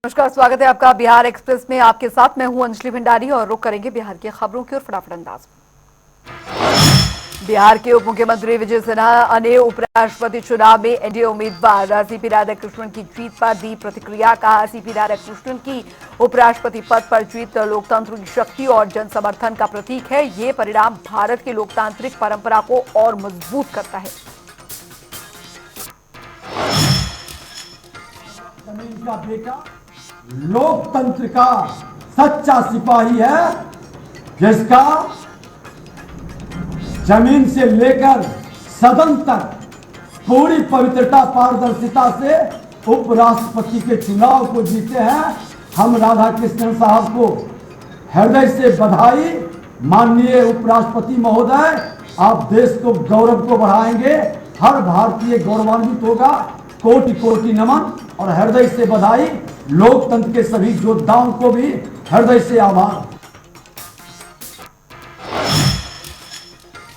नमस्कार, स्वागत है आपका बिहार एक्सप्रेस में। आपके साथ मैं हूं अंजलि भंडारी और रुक करेंगे बिहार की खबरों की ओर फटाफट अंदाज। बिहार के उप मुख्यमंत्री विजय सिन्हा ने उपराष्ट्रपति चुनाव में एनडीए उम्मीदवार सीपी राधाकृष्णन की जीत पर दी प्रतिक्रिया। कहा, सीपी राधाकृष्णन की उपराष्ट्रपति पद पर जीत लोकतंत्र की शक्ति और जन समर्थन का प्रतीक है। ये परिणाम भारत की लोकतांत्रिक परंपरा को और मजबूत करता है। जमीन का बेटा लोकतंत्र का सच्चा सिपाही है, जिसका जमीन से लेकर सदन तक पूरी पवित्रता पारदर्शिता से उपराष्ट्रपति के चुनाव को जीते हैं। हम राधाकृष्णन साहब को हृदय से बधाई। माननीय उपराष्ट्रपति महोदय, आप देश को गौरव को बढ़ाएंगे, हर भारतीय गौरवान्वित होगा। कोटि कोटि नमन और हृदय से बधाई। लोकतंत्र के सभी योद्धाओं को भी हृदय से आभार।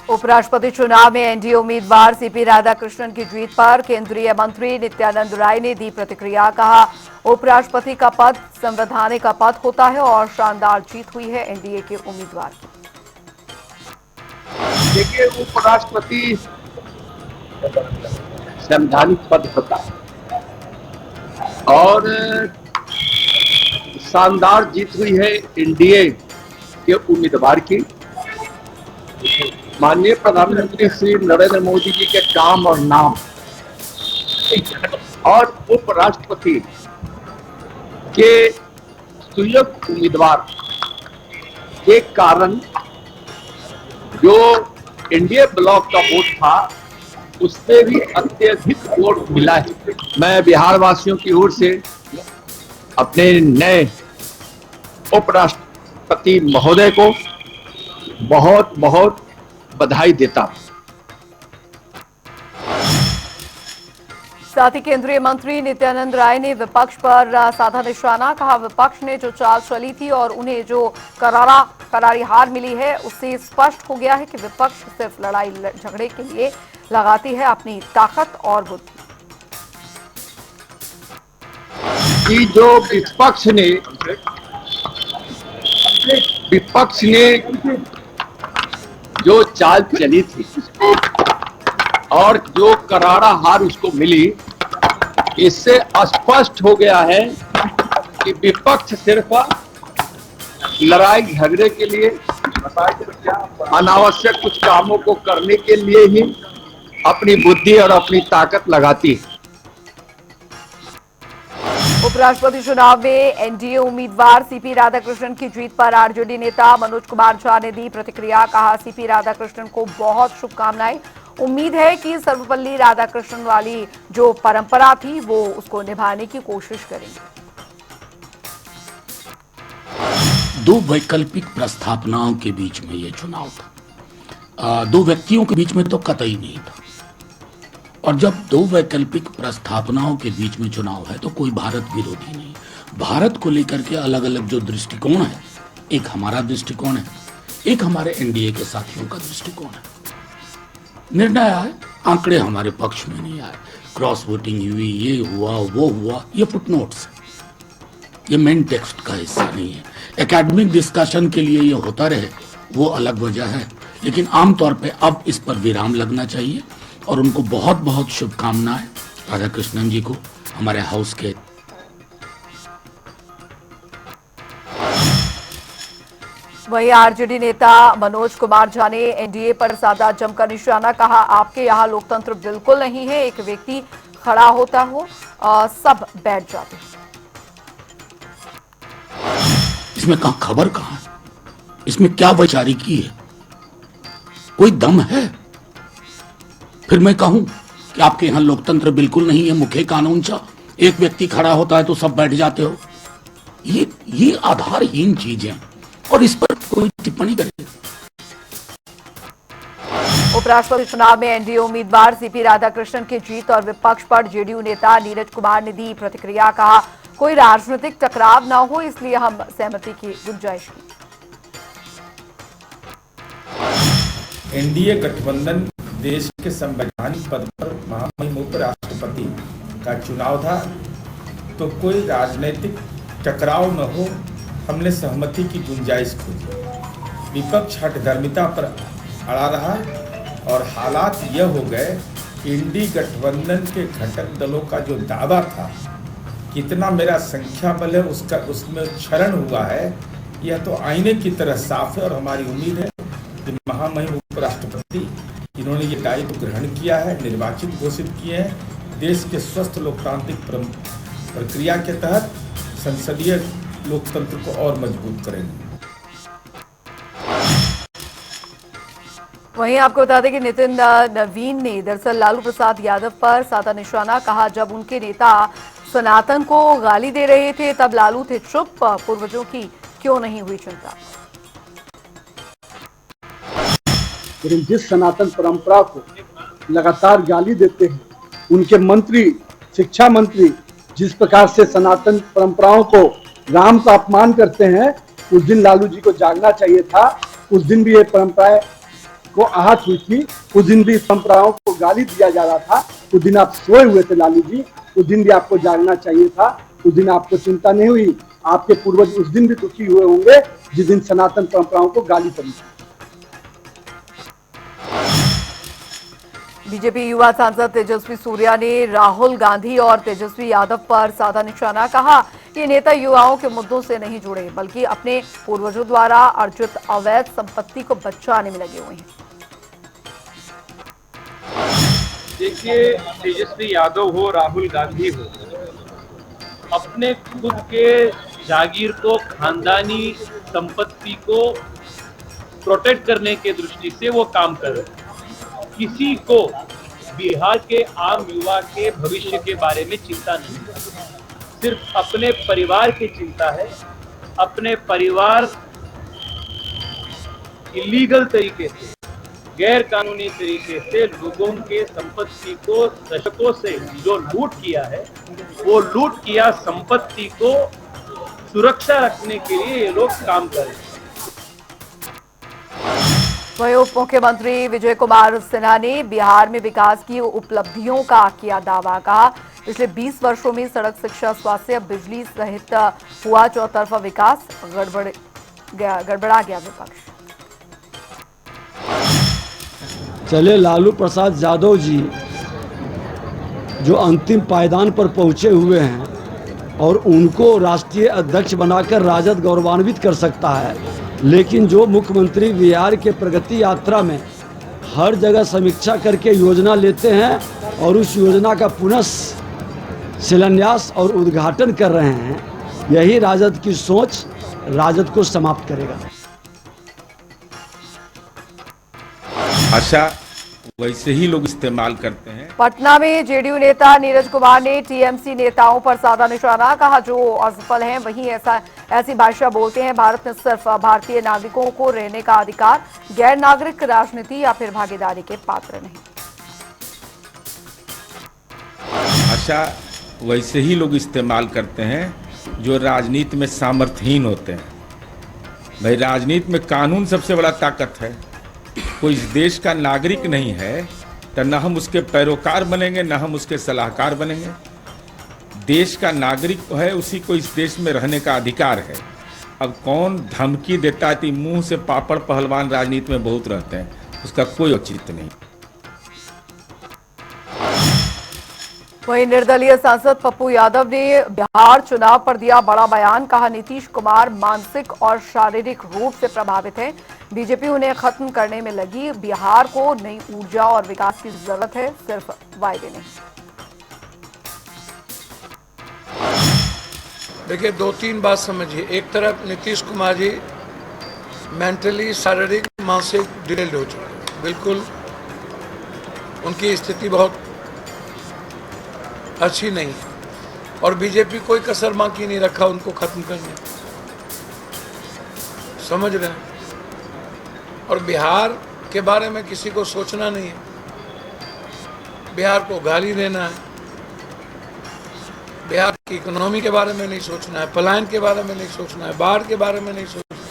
उपराष्ट्रपति चुनाव में एनडीए उम्मीदवार सीपी राधाकृष्णन की जीत पर केंद्रीय मंत्री नित्यानंद राय ने दी प्रतिक्रिया। कहा, उपराष्ट्रपति का पद संवैधानिक पद होता है और शानदार जीत हुई है एनडीए के उम्मीदवार की। देखिए, उपराष्ट्रपति संवैधानिक पद होता है और शानदार जीत हुई है एनडीए के उम्मीदवार की। माननीय प्रधानमंत्री श्री नरेंद्र मोदी जी के काम और नाम और उपराष्ट्रपति के सुयोग्य उम्मीदवार के कारण जो एनडीए ब्लॉक का वोट था उससे भी अत्यधिक वोट मिला है। मैं बिहार वासियों की ओर से अपने नए उपराष्ट्रपति महोदय को बहुत बहुत बधाई देता हूं। साथ ही केंद्रीय मंत्री नित्यानंद राय ने विपक्ष पर साधा निशाना। कहा, विपक्ष ने जो चाल चली थी और उन्हें जो करारी हार मिली है, उससे स्पष्ट हो गया है कि विपक्ष सिर्फ लड़ाई झगड़े के लिए लगाती है अपनी ताकत और बुद्धि। कि जो विपक्ष ने जो चाल चली थी और जो करारा हार उसको मिली, इससे स्पष्ट हो गया है कि विपक्ष सिर्फ लड़ाई झगड़े के लिए, अनावश्यक कुछ कामों को करने के लिए ही अपनी बुद्धि और अपनी ताकत लगाती है। उपराष्ट्रपति चुनाव में एनडीए उम्मीदवार सीपी राधाकृष्णन की जीत पर आरजेडी नेता मनोज कुमार झा ने दी प्रतिक्रिया। कहा, सीपी राधाकृष्णन को बहुत शुभकामनाएं। उम्मीद है कि सर्वपल्ली राधाकृष्णन वाली जो परंपरा थी वो उसको निभाने की कोशिश करेंगे। दो वैकल्पिक प्रस्तावनाओं के बीच में ये चुनाव था। दो व्यक्तियों के बीच में तो कतई नहीं था। और जब दो वैकल्पिक प्रस्तावनाओं के बीच में चुनाव है तो कोई भारत विरोधी नहीं। भारत को लेकर के अलग अलग जो दृष्टिकोण है, एक हमारा दृष्टिकोण है, एक हमारे एनडीए के साथियों का दृष्टिकोण है। निर्णय आए, आंकड़े हमारे पक्ष में नहीं आए, क्रॉस वोटिंग हुई, ये हुआ वो हुआ, ये फुटनोट्स, ये मेन टेक्स्ट का हिस्सा नहीं है। एकेडमिक डिस्कशन के लिए ये होता रहे वो अलग वजह है, लेकिन आमतौर पे अब इस पर विराम लगना चाहिए और उनको बहुत बहुत शुभकामनाएं राधाकृष्णन जी को, हमारे हाउस के। वहीं आरजेडी नेता मनोज कुमार झा ने एनडीए पर साधा जमकर निशाना। कहा, आपके यहाँ लोकतंत्र बिल्कुल नहीं है, एक व्यक्ति खड़ा होता हो सब बैठ जाते हैं। इसमें खबर कहां है? इसमें क्या वैचारिकी है? कोई दम है? फिर मैं कहूं कि आपके यहां लोकतंत्र बिल्कुल नहीं है, मुख्य कानून चा एक व्यक्ति खड़ा होता है तो सब बैठ जाते हो। ये आधारहीन चीज है और इस पर कोई टिप्पणी करे। उपराष्ट्रपति चुनाव में एनडीए उम्मीदवार सीपी राधाकृष्णन की जीत और विपक्ष पर जेडीयू नेता नीरज कुमार ने दी प्रतिक्रिया। कहा, कोई राजनीतिक टकराव न हो इसलिए हम सहमति की गुंजाइश की। एनडीए गठबंधन देश के संवैधानिक पद पर महामहिम उपराष्ट्रपति का चुनाव था, तो कोई राजनीतिक टकराव न हो, हमने सहमति की गुंजाइश खोजी। विपक्ष हठधर्मिता पर अड़ा रहा और हालात यह हो गए कि इंडी गठबंधन के घटक दलों का जो दावा था कितना मेरा संख्या बल है उसमें क्षरण हुआ है। यह तो आईने की तरह साफ है और हमारी उम्मीद है कि महामहिम उपराष्ट्रपति इन्होंने ये दायित्व ग्रहण किया है, निर्वाचित घोषित किए हैं। देश के स्वस्थ लोकतांत्रिक प्रक्रिया के तहत संसदीय लोकतंत्र को और मजबूत करेंगे। वहीं आपको बता दें कि नितिन नवीन ने दरअसल लालू प्रसाद यादव पर साधा निशाना कहा। जब उनके नेता सनातन को गाली दे रहे थे तब लालू थे चुप, पूर्वजों की क्यों नहीं हुई चिंता। लेकिन जिस सनातन परंपरा को लगातार गाली देते हैं उनके मंत्री, शिक्षा मंत्री जिस प्रकार से सनातन परंपराओं को, राम का अपमान करते हैं, उस दिन लालू जी को जागना चाहिए था। उस दिन भी ये परंपराएं को आहत हुई थी, उस दिन भी परंपराओं को गाली दिया जा रहा था। उस दिन आप सोए हुए थे लालू जी, उस दिन भी आपको जागना चाहिए था। उस दिन आपको चिंता नहीं हुई। आपके पूर्वज उस दिन भी दुखी हुए होंगे जिस दिन सनातन परंपराओं को गाली पड़ी थी। बीजेपी युवा सांसद तेजस्वी सूर्या ने राहुल गांधी और तेजस्वी यादव पर साधा निशाना कहा। ये नेता युवाओं के मुद्दों से नहीं जुड़े बल्कि अपने पूर्वजों द्वारा अर्जित अवैध संपत्ति को बचाने में लगे हुए हैं। देखिए, तेजस्वी यादव हो, राहुल गांधी हो, अपने खुद के जागीर को, खानदानी संपत्ति को प्रोटेक्ट करने के दृष्टि से वो काम कर रहे हैं। किसी को बिहार के आम युवा के भविष्य के बारे में चिंता नहीं है, सिर्फ अपने परिवार की चिंता है। अपने परिवार इलीगल तरीके से, गैर कानूनी तरीके से लोगों के संपत्ति को दशकों से जो लूट किया है, वो लूट किया संपत्ति को सुरक्षा रखने के लिए ये लोग काम कर रहे हैं। वहीं उप मुख्यमंत्री विजय कुमार सिन्हा ने बिहार में विकास की उपलब्धियों का किया दावा। कहा, पिछले 20 वर्षों में सड़क, शिक्षा, स्वास्थ्य, बिजली सहित हुआ चौतरफा विकास, गड़बड़ा गया विपक्ष। चले लालू प्रसाद यादव जी जो अंतिम पायदान पर पहुंचे हुए हैं और उनको राष्ट्रीय अध्यक्ष बनाकर राजद गौरवान्वित कर सकता है, लेकिन जो मुख्यमंत्री बिहार के प्रगति यात्रा में हर जगह समीक्षा करके योजना लेते हैं और उस योजना का पुनः शिलान्यास और उद्घाटन कर रहे हैं, यही राजद की सोच राजद को समाप्त करेगा। भाषा वैसे ही लोग इस्तेमाल करते हैं। पटना में जेडीयू नेता नीरज कुमार ने टीएमसी नेताओं पर साधा निशाना। कहा, जो असफल हैं वही ऐसी भाषा बोलते हैं। भारत में सिर्फ भारतीय नागरिकों को रहने का अधिकार, गैर नागरिक राजनीति या फिर भागीदारी के पात्र नहीं। भाषा वैसे ही लोग इस्तेमाल करते हैं जो राजनीति में सामर्थ्यहीन होते हैं। भाई, राजनीति में कानून सबसे बड़ा ताकत है। कोई इस देश का नागरिक नहीं है तो न हम उसके पैरोकार बनेंगे, न हम उसके सलाहकार बनेंगे। देश का नागरिक है, उसी को इस देश में रहने का अधिकार है। अब कौन धमकी देता है, मुंह से पापड़ पहलवान राजनीति में बहुत रहते हैं, उसका कोई औचित्य नहीं। वहीं निर्दलीय सांसद पप्पू यादव ने बिहार चुनाव पर दिया बड़ा बयान। कहा, नीतीश कुमार मानसिक और शारीरिक रूप से प्रभावित हैं। बीजेपी उन्हें खत्म करने में लगी। बिहार को नई ऊर्जा और विकास की जरूरत है, सिर्फ वायदे नहीं। देखिए, 2-3 बात समझिए। एक तरफ नीतीश कुमार जी मेंटली, शारीरिक, मानसिक डिटेल्ड हो चुके हैं। बिल्कुल उनकी स्थिति बहुत अच्छी नहीं है और बीजेपी कोई कसर बाकी नहीं रखा उनको खत्म करने, समझ रहे हैं। और बिहार के बारे में किसी को सोचना नहीं है, बिहार को गाली देना है, बिहार की इकोनॉमी के बारे में नहीं सोचना है, पलायन के बारे में नहीं सोचना है, बाढ़ के बारे में नहीं सोचना है,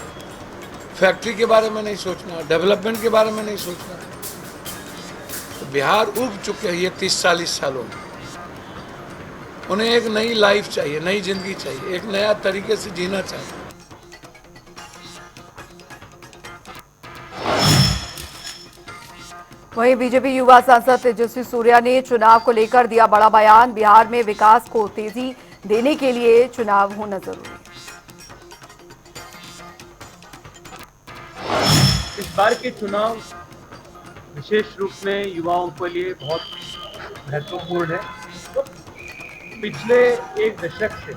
फैक्ट्री के बारे में नहीं सोचना है, डेवलपमेंट के बारे में नहीं सोचना है। तो बिहार उब चुके हैं ये 30-40 सालों में। उन्हें एक नई लाइफ चाहिए, नई जिंदगी चाहिए, एक नया तरीके से जीना चाहिए। वहीं बीजेपी युवा सांसद तेजस्वी सूर्या ने चुनाव को लेकर दिया बड़ा बयान। बिहार में विकास को तेजी देने के लिए चुनाव होना जरूरी है। इस बार के चुनाव विशेष रूप में युवाओं के लिए बहुत महत्वपूर्ण है। पिछले एक दशक से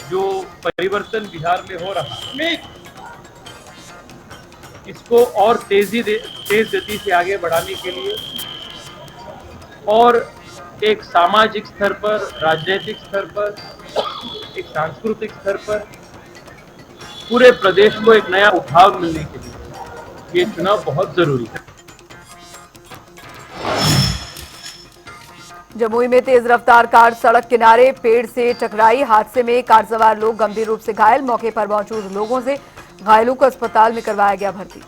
जो परिवर्तन बिहार में हो रहा है, इसको और तेज गति से आगे बढ़ाने के लिए और एक सामाजिक स्तर पर, राजनीतिक स्तर पर, एक सांस्कृतिक स्तर पर पूरे प्रदेश को एक नया उठाव मिलने के लिए ये चुनाव बहुत जरूरी है। जमुई में तेज रफ्तार कार सड़क किनारे पेड़ से टकराई। हादसे में कार सवार लोग गंभीर रूप से घायल। मौके पर मौजूद लोगों से घायलों को अस्पताल में करवाया गया भर्ती।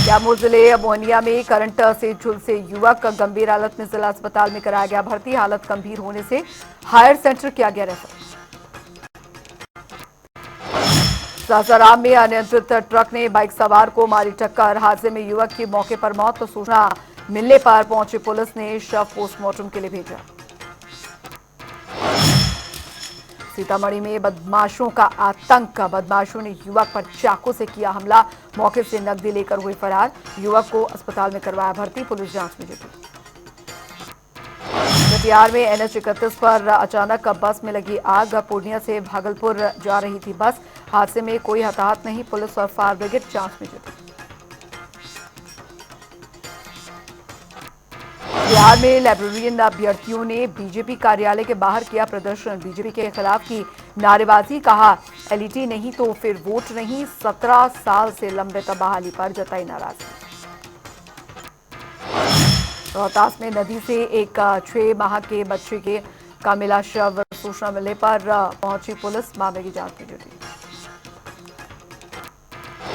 कैमूर जिले मोहनिया में करंट से झुलसे युवक गंभीर हालत में जिला अस्पताल में कराया गया भर्ती। हालत गंभीर होने से हायर सेंटर किया गया रेफर। सासाराम में अनियंत्रित ट्रक ने बाइक सवार को मारी टक्कर। हादसे में युवक की मौके पर मौत। तो सूचना मिलने पर पहुंची पुलिस ने शव पोस्टमार्टम के लिए भेजा। सीतामढ़ी में बदमाशों का आतंक। बदमाशों ने युवक पर चाकू से किया हमला। मौके से नकदी लेकर हुए फरार। युवक को अस्पताल में करवाया भर्ती। पुलिस जांच में जुटी। कटिहार में NH 31 पर अचानक बस में लगी आग। पूर्णिया से भागलपुर जा रही थी बस। हादसे में कोई हताहत नहीं। पुलिस और फायर ब्रिगेड जांच में जुटी। बिहार में लाइब्रेरियन अभ्यर्थियों ने बीजेपी कार्यालय के बाहर किया प्रदर्शन। बीजेपी के खिलाफ की नारेबाजी। कहा LET नहीं तो फिर वोट नहीं। 17 साल से लंबित बहाली पर जताई नाराजगी। रोहतास में नदी से एक 6 माह के बच्चे का मिला शव। सूचना मिलने पर पहुंची पुलिस। मामले की जांच में जुटी।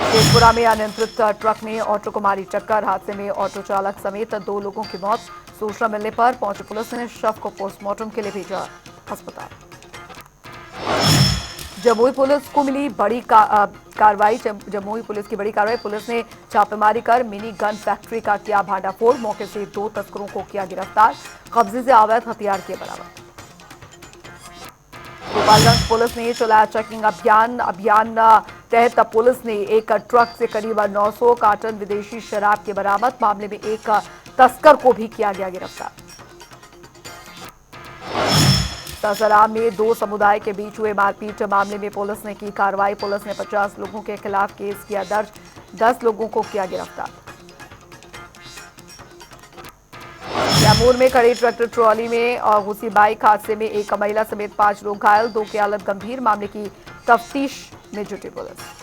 शेखपुरा में अनियंत्रित ट्रक ने ऑटो को मारी टक्कर। हादसे में ऑटो चालक समेत 2 लोगों की मौत। सूचना मिलने पर पहुंची पुलिस ने शव को पोस्टमार्टम के लिए भेजा अस्पताल। जमुई पुलिस को मिली बड़ी कार्रवाई। जमुई पुलिस की बड़ी कार्रवाई। पुलिस ने छापेमारी कर मिनी गन फैक्ट्री का किया भांडाफोड़। मौके से 2 तस्करों को किया गिरफ्तार। कब्जे से अवैध हथियार किए बरामद। गोपालगंज पुलिस ने चलाया चेकिंग अभियान तहत पुलिस ने एक ट्रक से करीब 900 कार्टन विदेशी शराब के बरामद। मामले में एक तस्कर को भी किया गया गिरफ्तार। सासाराम में 2 समुदाय के बीच हुए मारपीट मामले में पुलिस ने की कार्रवाई। पुलिस ने 50 लोगों के खिलाफ केस किया दर्ज। 10 लोगों को किया गिरफ्तार। कैमूर में खड़ी ट्रैक्टर ट्रॉली में घुसी बाइक। हादसे में एक महिला समेत 5 लोग घायल। 2 की हालत गंभीर। मामले की तफ्तीश में जुटी police.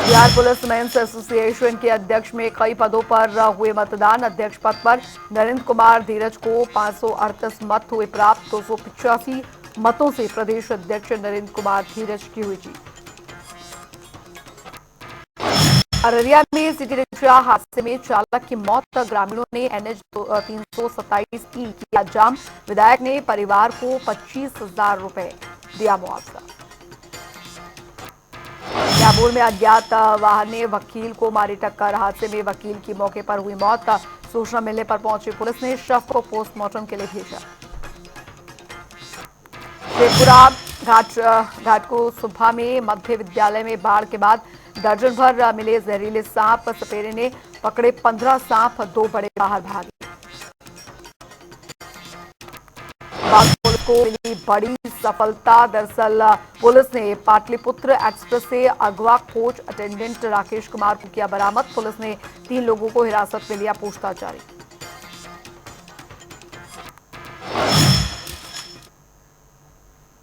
Bihar police men's association के अध्यक्ष में कई पदों पर हुए मतदान। अध्यक्ष पद पर नरेंद्र कुमार धीरज को 538 मत हुए प्राप्त। 285 मतों से प्रदेश अध्यक्ष नरेंद्र कुमार धीरज की हुई जीत। अररिया में सिटी रिक्शा हादसे में चालक की मौत। ग्रामीणों ने NH 327 की किया जाम। विधायक ने परिवार को 25,000 रुपए दिया मुआवजा। कैमूर में अज्ञात वाहन ने वकील को मारी टक्कर। हादसे में वकील की मौके पर हुई मौत। सूचना मिलने पर पहुंची पुलिस ने शव को पोस्टमार्टम के लिए भेजा। शेखपुरा घाटको सुबह में मध्य विद्यालय में बाढ़ के बाद दर्जन भर मिले जहरीले सांप। सपेरे ने पकड़े 15 सांप। 2 बड़े बाहर भागे। पुलिस को मिली बड़ी सफलता। दरअसल पुलिस ने पाटलिपुत्र एक्सप्रेस से अगवा कोच अटेंडेंट राकेश कुमार को किया बरामद। पुलिस ने 3 लोगों को हिरासत में लिया। पूछताछ जारी।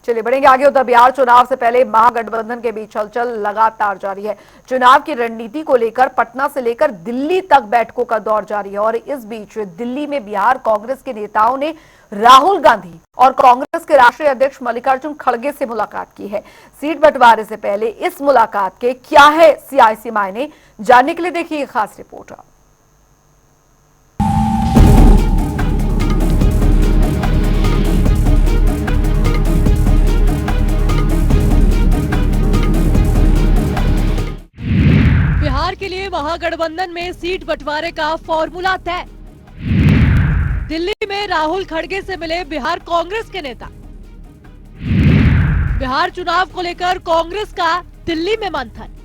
चलिए बढ़ेंगे आगे। उधर बिहार चुनाव से पहले महागठबंधन के बीच हलचल लगातार जारी है। चुनाव की रणनीति को लेकर पटना से लेकर दिल्ली तक बैठकों का दौर जारी है। और इस बीच दिल्ली में बिहार कांग्रेस के नेताओं ने राहुल गांधी और कांग्रेस के राष्ट्रीय अध्यक्ष मल्लिकार्जुन खड़गे से मुलाकात की है। सीट बंटवारे से पहले इस मुलाकात के क्या है सियासी मायने, जानने के लिए देखिए खास रिपोर्ट। में महागठबंधन में सीट बंटवारे का फॉर्मूला तय। दिल्ली में राहुल खड़गे से मिले बिहार कांग्रेस के नेता। बिहार चुनाव को लेकर कांग्रेस का दिल्ली में मंथन।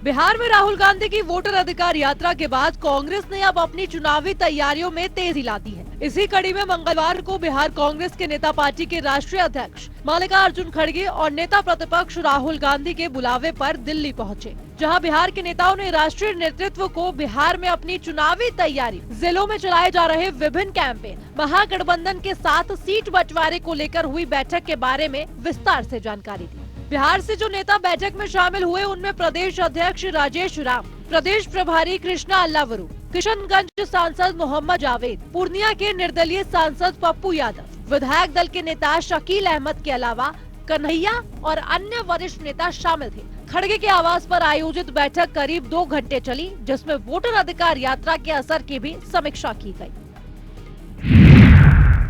बिहार में राहुल गांधी की वोटर अधिकार यात्रा के बाद कांग्रेस ने अब अपनी चुनावी तैयारियों में तेजी ला दी है। इसी कड़ी में मंगलवार को बिहार कांग्रेस के नेता पार्टी के राष्ट्रीय अध्यक्ष मल्लिकार्जुन खड़गे और नेता प्रतिपक्ष राहुल गांधी के बुलावे पर दिल्ली पहुंचे, जहां बिहार के नेताओं ने राष्ट्रीय नेतृत्व को बिहार में अपनी चुनावी तैयारी, जिलों में चलाए जा रहे विभिन्न कैंपेन, महागठबंधन के साथ सीट बंटवारे को लेकर हुई बैठक के बारे में विस्तार से जानकारी दी। बिहार से जो नेता बैठक में शामिल हुए उनमें प्रदेश अध्यक्ष राजेश राम, प्रदेश प्रभारी कृष्णा अल्लावरू, किशनगंज सांसद मोहम्मद जावेद, पूर्णिया के निर्दलीय सांसद पप्पू यादव, विधायक दल के नेता शकील अहमद के अलावा कन्हैया और अन्य वरिष्ठ नेता शामिल थे। खड़गे के आवास पर आयोजित बैठक करीब 2 घंटे चली, जिसमें वोटर अधिकार यात्रा के असर की भी समीक्षा की गई।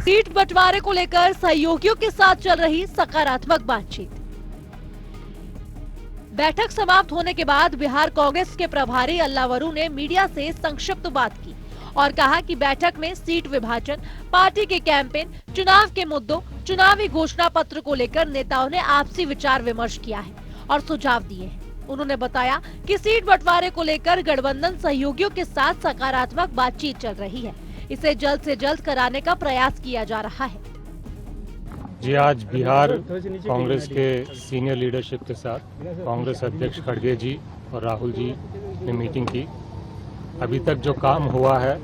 सीट बंटवारे को लेकर सहयोगियों के साथ चल रही सकारात्मक बातचीत। बैठक समाप्त होने के बाद बिहार कांग्रेस के प्रभारी अल्लावरू ने मीडिया से संक्षिप्त बात की और कहा कि बैठक में सीट विभाजन, पार्टी के कैंपेन, चुनाव के मुद्दों, चुनावी घोषणा पत्र को लेकर नेताओं ने आपसी विचार विमर्श किया है और सुझाव दिए हैं। उन्होंने बताया कि सीट बंटवारे को लेकर गठबंधन सहयोगियों के साथ सकारात्मक बातचीत चल रही है। इसे जल्द से जल्द कराने का प्रयास किया जा रहा है। जी, आज बिहार कांग्रेस के सीनियर लीडरशिप के साथ कांग्रेस अध्यक्ष खड़गे जी और राहुल जी ने मीटिंग की। अभी तक जो काम हुआ है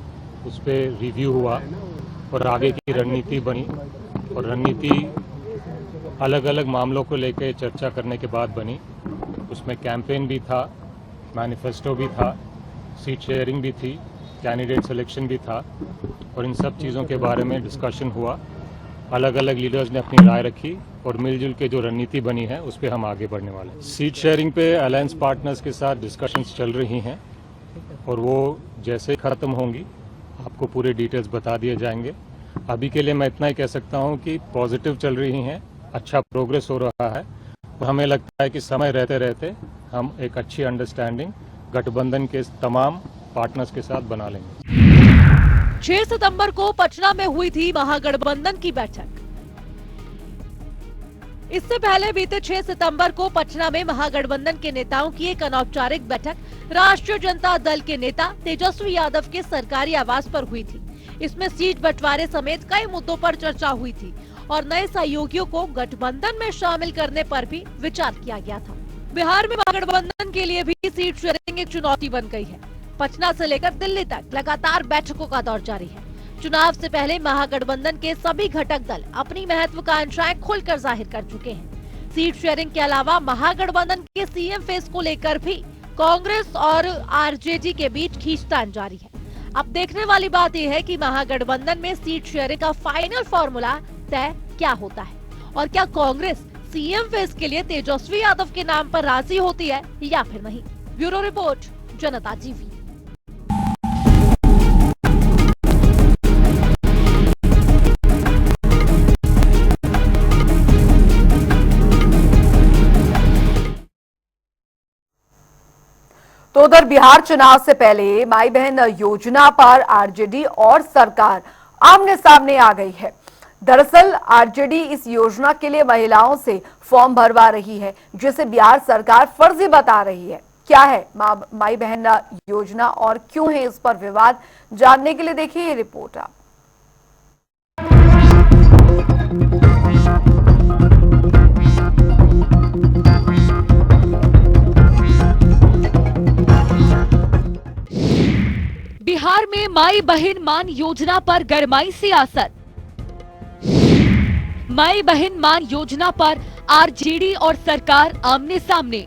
उस पर रिव्यू हुआ और आगे की रणनीति बनी और रणनीति अलग अलग मामलों को लेकर चर्चा करने के बाद बनी। उसमें कैंपेन भी था, मैनिफेस्टो भी था, सीट शेयरिंग भी थी, कैंडिडेट सिलेक्शन भी था और इन सब चीज़ों के बारे में डिस्कशन हुआ। अलग अलग लीडर्स ने अपनी राय रखी और मिलजुल के जो रणनीति बनी है उस पर हम आगे बढ़ने वाले हैं। सीट शेयरिंग पे अलायंस पार्टनर्स के साथ डिस्कशंस चल रही हैं और वो जैसे ख़त्म होंगी आपको पूरे डिटेल्स बता दिए जाएंगे। अभी के लिए मैं इतना ही कह सकता हूँ कि पॉजिटिव चल रही हैं, अच्छा प्रोग्रेस हो रहा है और हमें लगता है कि समय रहते रहते हम एक अच्छी अंडरस्टैंडिंग गठबंधन के तमाम पार्टनर्स के साथ बना लेंगे। 6 सितंबर को पटना में हुई थी महागठबंधन की बैठक। इससे पहले बीते 6 सितंबर को पटना में महागठबंधन के नेताओं की एक अनौपचारिक बैठक राष्ट्रीय जनता दल के नेता तेजस्वी यादव के सरकारी आवास पर हुई थी। इसमें सीट बंटवारे समेत कई मुद्दों पर चर्चा हुई थी और नए सहयोगियों को गठबंधन में शामिल करने पर भी विचार किया गया था। बिहार में महागठबंधन के लिए भी सीट शेयरिंग एक चुनौती बन गई है। पटना से लेकर दिल्ली तक लगातार बैठकों का दौर जारी है। चुनाव से पहले महागठबंधन के सभी घटक दल अपनी महत्वाकांक्षाएं खुलकर जाहिर कर चुके हैं। सीट शेयरिंग के अलावा महागठबंधन के सीएम फेस को लेकर भी कांग्रेस और आरजेडी के बीच खींचतान जारी है। अब देखने वाली बात यह है कि महागठबंधन में सीट शेयरिंग का फाइनल फॉर्मूला तय क्या होता है और क्या कांग्रेस सीएम फेस के लिए तेजस्वी यादव के नाम पर राजी होती है या फिर नहीं। ब्यूरो रिपोर्ट, जनता टीवी। तो उधर बिहार चुनाव से पहले माई बहन योजना पर आरजेडी और सरकार आमने सामने आ गई है। दरअसल आरजेडी इस योजना के लिए महिलाओं से फॉर्म भरवा रही है, जिसे बिहार सरकार फर्जी बता रही है। क्या है माई बहन योजना और क्यों है इस पर विवाद, जानने के लिए देखिए ये रिपोर्ट आप। बिहार में माई बहन मान योजना पर गरमाई सियासत। माई बहन मान योजना पर आरजेडी और सरकार आमने सामने।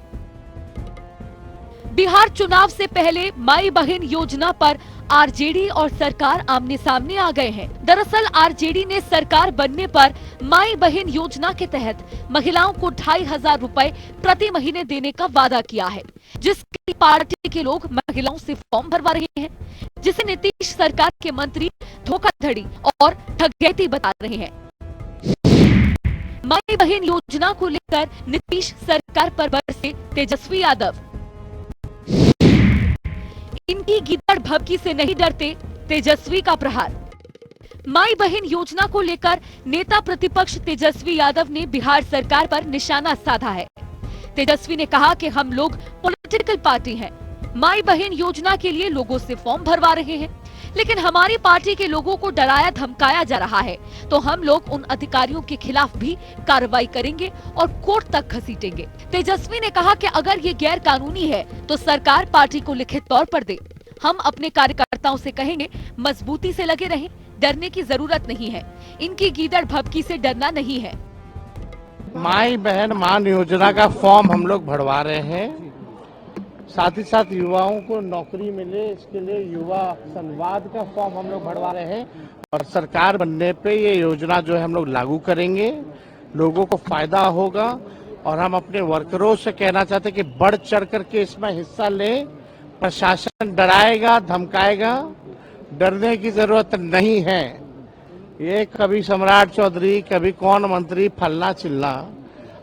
बिहार चुनाव से पहले माई बहन योजना पर आरजेडी और सरकार आमने सामने आ गए हैं। दरअसल आरजेडी ने सरकार बनने पर माई बहन योजना के तहत महिलाओं को 2500 रुपए प्रति महीने देने का वादा किया है, जिसकी पार्टी के लोग महिलाओं से फॉर्म भरवा रहे हैं, जिसे नीतीश सरकार के मंत्री धोखाधड़ी और ठगैती बता रहे हैं। माई बहन योजना को लेकर नीतीश सरकार पर बरसे तेजस्वी यादव। इनकी गीदड़ भभकी से नहीं डरते, तेजस्वी का प्रहार। माई बहन योजना को लेकर नेता प्रतिपक्ष तेजस्वी यादव ने बिहार सरकार पर निशाना साधा है। तेजस्वी ने कहा कि हम लोग पॉलिटिकल पार्टी हैं, माई बहन योजना के लिए लोगों से फॉर्म भरवा रहे हैं, लेकिन हमारी पार्टी के लोगों को डराया धमकाया जा रहा है, तो हम लोग उन अधिकारियों के खिलाफ भी कार्रवाई करेंगे और कोर्ट तक घसीटेंगे। तेजस्वी ने कहा कि अगर ये गैर कानूनी है तो सरकार पार्टी को लिखित तौर पर दे। हम अपने कार्यकर्ताओं से कहेंगे मजबूती से लगे रहें, डरने की जरूरत नहीं है, इनकी गीदड़ भभकी से डरना नहीं है। माई बहन मान योजना का फॉर्म हम लोग भरवा रहे हैं, साथ ही साथ युवाओं को नौकरी मिले इसके लिए युवा संवाद का फॉर्म हम लोग भरवा रहे हैं और सरकार बनने पे ये योजना जो है हम लोग लागू करेंगे, लोगों को फायदा होगा। और हम अपने वर्करों से कहना चाहते हैं कि बढ़ चढ़ करके इसमें हिस्सा लें। प्रशासन डराएगा धमकाएगा, डरने की जरूरत नहीं है। ये कभी सम्राट चौधरी, कभी कौन मंत्री, फलना चिल्ला,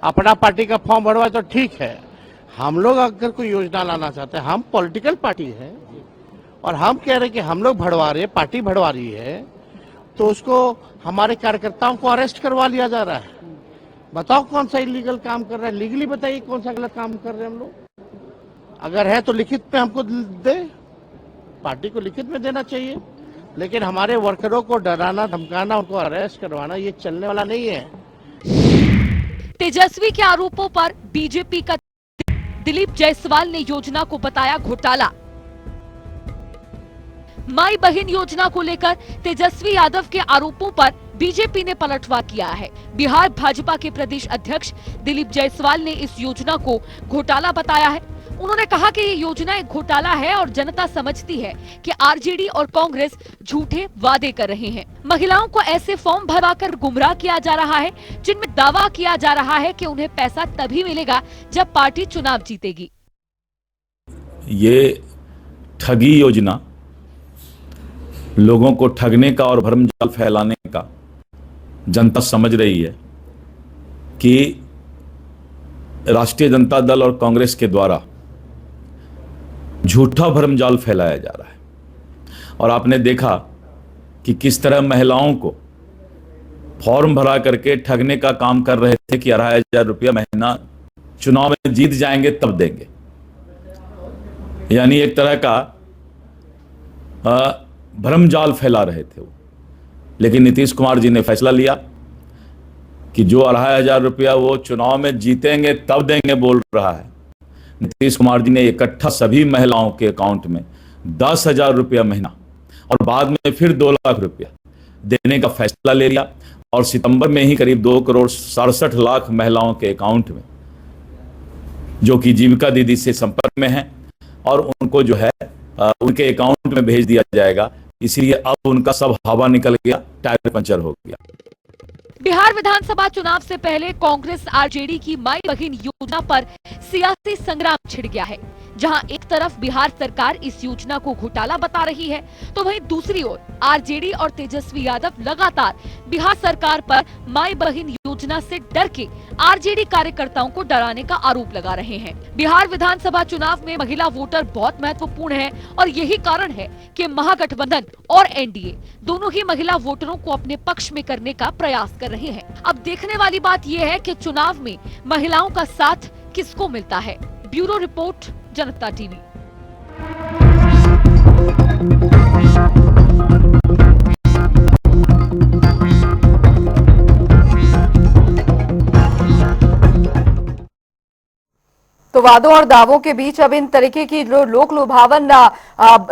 अपना पार्टी का फॉर्म भरवा तो ठीक है। हम लोग अगर कोई योजना लाना चाहते हैं, हम पॉलिटिकल पार्टी है और हम कह रहे हैं कि हम लोग भरवा रहे हैं, पार्टी भरवा रही है, तो उसको हमारे कार्यकर्ताओं को अरेस्ट करवा लिया जा रहा है। बताओ कौन सा इलीगल काम कर रहा है, लीगली बताइए कौन सा गलत काम कर रहे हैं हम लोग। अगर है तो लिखित में हमको दे, पार्टी को लिखित में देना चाहिए, लेकिन हमारे वर्करों को डराना धमकाना, उनको अरेस्ट करवाना ये चलने वाला नहीं है। तेजस्वी के आरोपों पर बीजेपी का दिलीप जायसवाल ने योजना को बताया घोटाला। माई बहन योजना को लेकर तेजस्वी यादव के आरोपों पर बीजेपी ने पलटवार किया है। बिहार भाजपा के प्रदेश अध्यक्ष दिलीप जायसवाल ने इस योजना को घोटाला बताया है। उन्होंने कहा कि ये योजना एक घोटाला है और जनता समझती है कि आरजेडी और कांग्रेस झूठे वादे कर रहे हैं। महिलाओं को ऐसे फॉर्म भरवाकर गुमराह किया जा रहा है जिनमें दावा किया जा रहा है कि उन्हें पैसा तभी मिलेगा जब पार्टी चुनाव जीतेगी। ये ठगी योजना लोगों को ठगने का और भ्रमजाल फैलाने का जनता समझ रही है कि राष्ट्रीय जनता दल और कांग्रेस के द्वारा झूठा भ्रमजाल फैलाया जा रहा है। और आपने देखा कि किस तरह महिलाओं को फॉर्म भरा करके ठगने का काम कर रहे थे कि 2,500 रुपया महीना चुनाव में जीत जाएंगे तब देंगे। यानी एक तरह का भ्रमजाल फैला रहे थे वो। लेकिन नीतीश कुमार जी ने फैसला लिया कि जो 2,500 रुपया वो चुनाव में जीतेंगे तब देंगे बोल रहा है। नीतीश कुमार जी ने इकट्ठा सभी महिलाओं के अकाउंट में 10,000 रुपया महीना और बाद में फिर 2 लाख रुपया देने का फैसला ले लिया। और सितंबर में ही करीब 2,67,00,000 महिलाओं के अकाउंट में, जो कि जीविका दीदी से संपर्क में हैं, और उनको जो है उनके अकाउंट में भेज दिया जाएगा। इसीलिए अब उनका सब हवा निकल गया, टायर पंचर हो गया। बिहार विधानसभा चुनाव से पहले कांग्रेस आरजेडी की माई बहन योजना पर सियासी संग्राम छिड़ गया है। जहां एक तरफ बिहार सरकार इस योजना को घोटाला बता रही है, तो वहीं दूसरी ओर आरजेडी और तेजस्वी यादव लगातार बिहार सरकार पर माई बहन योजना से डर के आरजेडी कार्यकर्ताओं को डराने का आरोप लगा रहे हैं। बिहार विधानसभा चुनाव में महिला वोटर बहुत महत्वपूर्ण है और यही कारण है कि महागठबंधन और एनडीए दोनों ही महिला वोटरों को अपने पक्ष में करने का प्रयास कर रहे हैं। अब देखने वाली बात यह है कि चुनाव में महिलाओं का साथ किसको मिलता है। ब्यूरो रिपोर्ट, जनता टीवी। तो वादों और दावों के बीच अब इन तरीके की जो लोक लुभावन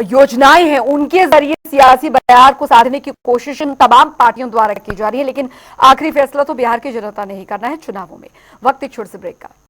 योजनाएं हैं, उनके जरिए सियासी बयार को साधने की कोशिश इन तमाम पार्टियों द्वारा की जा रही है। लेकिन आखिरी फैसला तो बिहार की जनता ने ही करना है चुनावों में। वक्त एक छोटे से ब्रेक का।